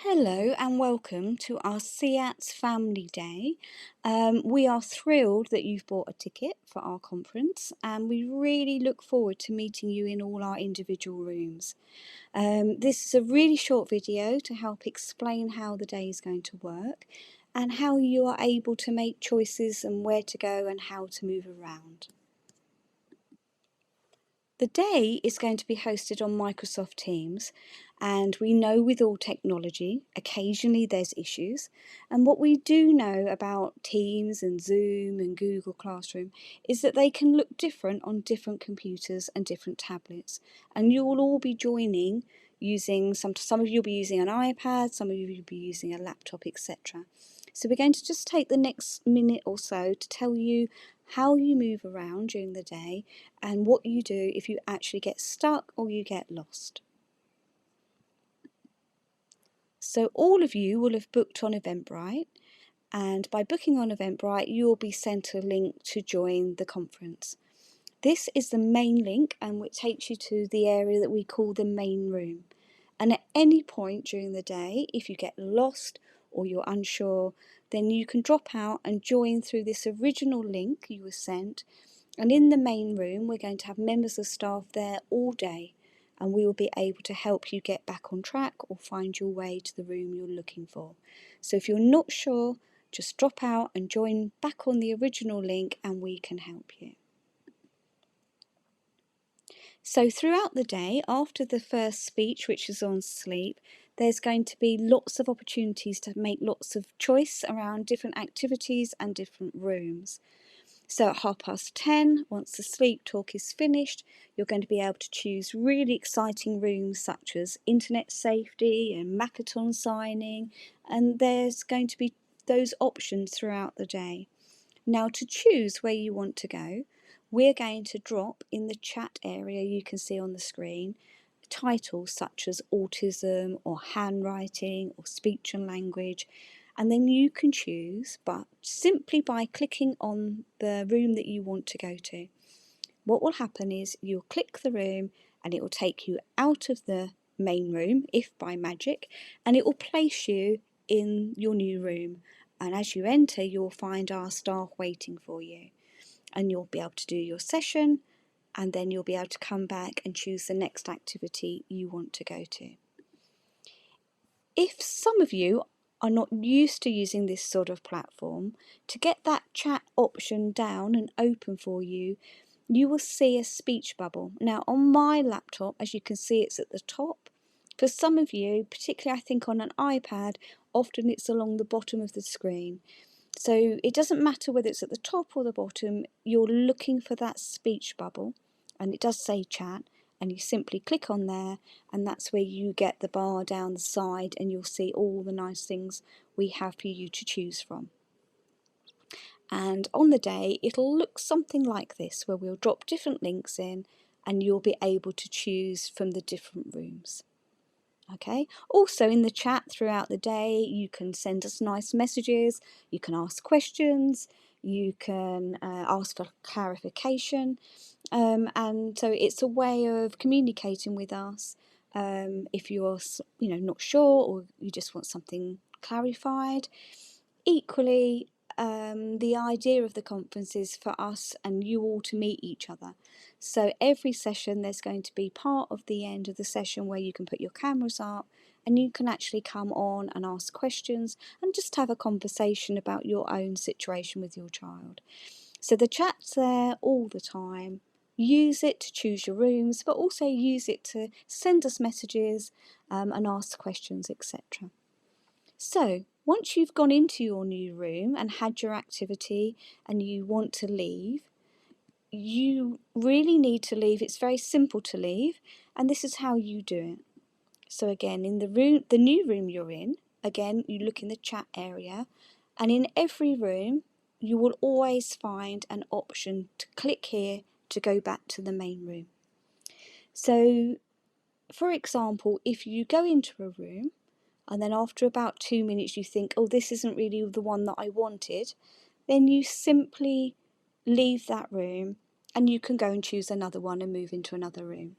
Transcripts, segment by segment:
Hello and welcome to our SEaTSS Family Day. We are thrilled that you've bought a ticket for our conference and we really look forward to meeting you in all our individual rooms. This is a really short video to help explain how the day is going to work and how you are able to make choices and where to go and how to move around. The day is going to be hosted on Microsoft Teams, and we know with all technology, occasionally there's issues. And what we do know about Teams and Zoom and Google Classroom is that they can look different on different computers and different tablets. And you will all be joining using, some of you will be using an iPad, some of you will be using a laptop, etc. So we're going to just take the next minute or so to tell you how you move around during the day and what you do if you actually get stuck or you get lost. So all of you will have booked on Eventbrite, and by booking on Eventbrite you will be sent a link to join the conference. This is the main link and which takes you to the area that we call the main room. And at any point during the day, if you get lost or you're unsure, then you can drop out and join through this original link you were sent. And in the main room, we're going to have members of staff there all day, and we will be able to help you get back on track or find your way to the room you're looking for. So if you're not sure, just drop out and join back on the original link and we can help you. So throughout the day, after the first speech, which is on sleep, there's going to be lots of opportunities to make lots of choice around different activities and different rooms. So at 10:30, once the sleep talk is finished, you're going to be able to choose really exciting rooms such as internet safety and Makaton signing, and there's going to be those options throughout the day. Now, to choose where you want to go, we're going to drop in the chat area you can see on the screen titles such as autism or handwriting or speech and language, and then you can choose but simply by clicking on the room that you want to go to. What will happen is you'll click the room and it will take you out of the main room, if by magic, and it will place you in your new room. And as you enter, you'll find our staff waiting for you. And you'll be able to do your session, and then you'll be able to come back and choose the next activity you want to go to. If some of you are not used to using this sort of platform, to get that chat option down and open for you, you will see a speech bubble. Now on my laptop, as you can see, it's at the top. For some of you, particularly I think on an iPad, often it's along the bottom of the screen. So it doesn't matter whether it's at the top or the bottom, you're looking for that speech bubble, and it does say chat, and you simply click on there, and that's where you get the bar down the side and you'll see all the nice things we have for you to choose from. And on the day it'll look something like this, where we'll drop different links in and you'll be able to choose from the different rooms. Okay. Also in the chat throughout the day you can send us nice messages, you can ask questions, you can ask for clarification, and so it's a way of communicating with us if you're not sure or you just want something clarified. Equally, the idea of the conference is for us and you all to meet each other. So every session there's going to be part of the end of the session where you can put your cameras up and you can actually come on and ask questions and just have a conversation about your own situation with your child. So the chat's there all the time. Use it to choose your rooms, but also use it to send us messages and ask questions, etc. So once you've gone into your new room and had your activity and you want to leave, you really need to leave. It's very simple to leave, and this is how you do it. So again, in the new room you're in, again, you look in the chat area, and in every room you will always find an option to click here to go back to the main room. So for example, if you go into a room and then after about 2 minutes you think, oh, this isn't really the one that I wanted, then you simply leave that room and you can go and choose another one and move into another room.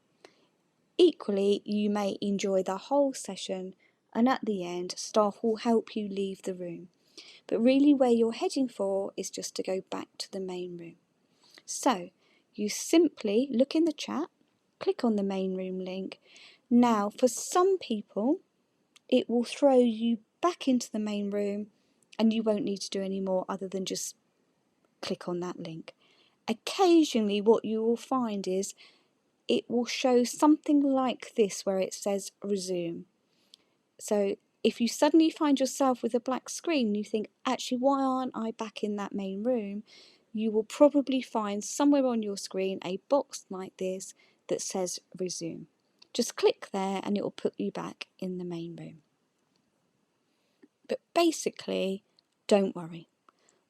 Equally, you may enjoy the whole session and at the end, staff will help you leave the room. But really where you're heading for is just to go back to the main room. So you simply look in the chat, click on the main room link. Now, for some people, it will throw you back into the main room and you won't need to do any more other than just click on that link. Occasionally, what you will find is it will show something like this where it says resume. So if you suddenly find yourself with a black screen, you think, actually, why aren't I back in that main room? You will probably find somewhere on your screen a box like this that says resume. Just click there and it will put you back in the main room. But basically, don't worry.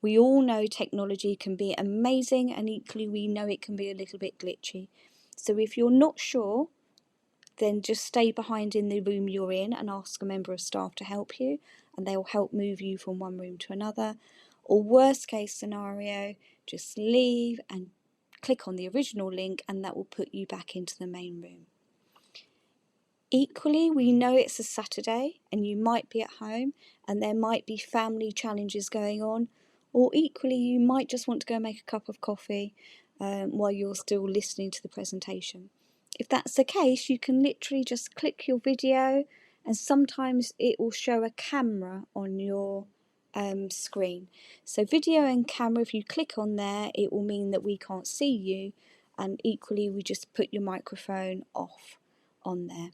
We all know technology can be amazing, and equally we know it can be a little bit glitchy. So if you're not sure, then just stay behind in the room you're in and ask a member of staff to help you, and they will help move you from one room to another. Or worst case scenario, just leave and click on the original link and that will put you back into the main room. Equally, we know it's a Saturday and you might be at home and there might be family challenges going on, or equally you might just want to go make a cup of coffee while you're still listening to the presentation. If that's the case, you can literally just click your video and sometimes it will show a camera on your screen. So video and camera, if you click on there, it will mean that we can't see you, and equally we just put your microphone off on there.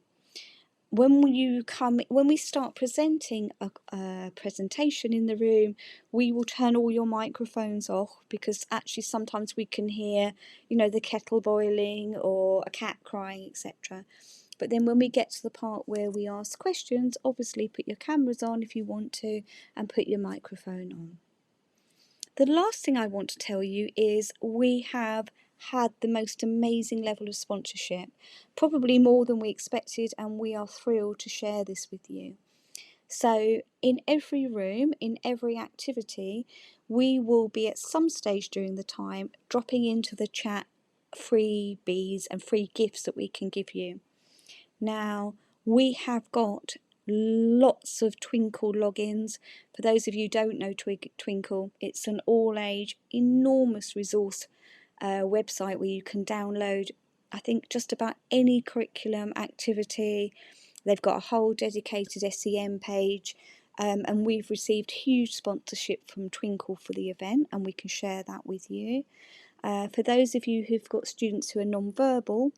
When we start presenting a presentation in the room, we will turn all your microphones off, because actually sometimes we can hear, the kettle boiling or a cat crying, etc. But then when we get to the part where we ask questions, obviously put your cameras on if you want to, and put your microphone on. The last thing I want to tell you is we have had the most amazing level of sponsorship, probably more than we expected, and we are thrilled to share this with you. So in every room, in every activity, we will be at some stage during the time dropping into the chat freebies and free gifts that we can give you. Now, we have got lots of Twinkle logins. For those of you who don't know Twinkle, it's an all-age, enormous resource website where you can download, I think, just about any curriculum activity. They've got a whole dedicated SEM page, and we've received huge sponsorship from Twinkle for the event, and we can share that with you. For those of you who've got students who are non-verbal,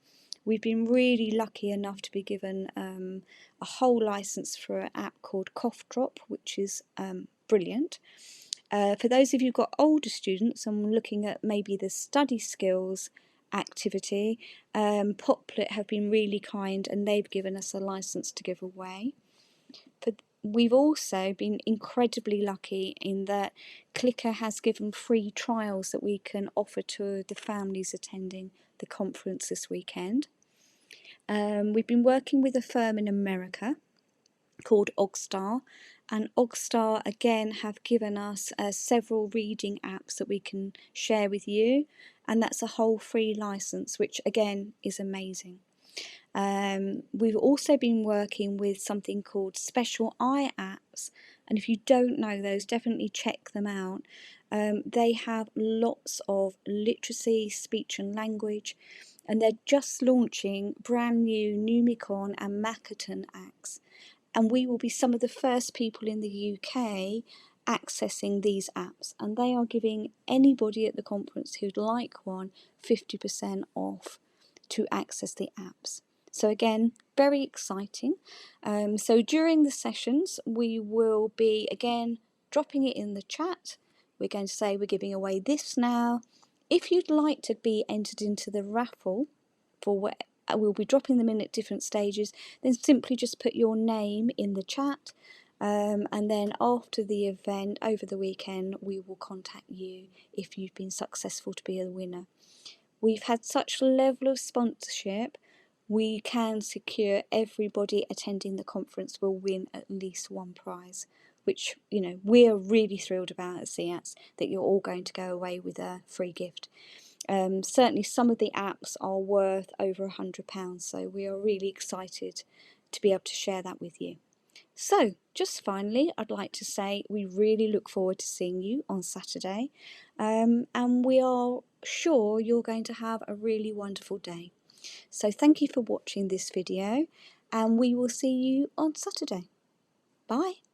we've been really lucky enough to be given a whole license for an app called Cough Drop, which is brilliant. For those of you who've got older students and looking at maybe the study skills activity, Poplet have been really kind and they've given us a license to give away. We've also been incredibly lucky in that Clicker has given free trials that we can offer to the families attending the conference this weekend. We've been working with a firm in America called Ogstar, and Ogstar again have given us several reading apps that we can share with you, and that's a whole free license, which again is amazing. We've also been working with something called Special Eye Apps, and if you don't know those, definitely check them out. They have lots of literacy, speech and language, and they're just launching brand new Numicon and Makaton apps, and we will be some of the first people in the UK accessing these apps, and they are giving anybody at the conference who'd like one 50% off to access the apps. So again, very exciting. So during the sessions, we will be again dropping it in the chat. We're going to say we're giving away this now. If you'd like to be entered into the raffle for what we'll be dropping them in at different stages, then simply just put your name in the chat, and then after the event over the weekend we will contact you if you've been successful to be a winner. We've had such a level of sponsorship, we can secure everybody attending the conference will win at least one prize, which we're really thrilled about at SEaTSS, that you're all going to go away with a free gift. Certainly some of the apps are worth over £100, so we are really excited to be able to share that with you. So, just finally, I'd like to say we really look forward to seeing you on Saturday, and we are sure you're going to have a really wonderful day. So thank you for watching this video, and we will see you on Saturday. Bye.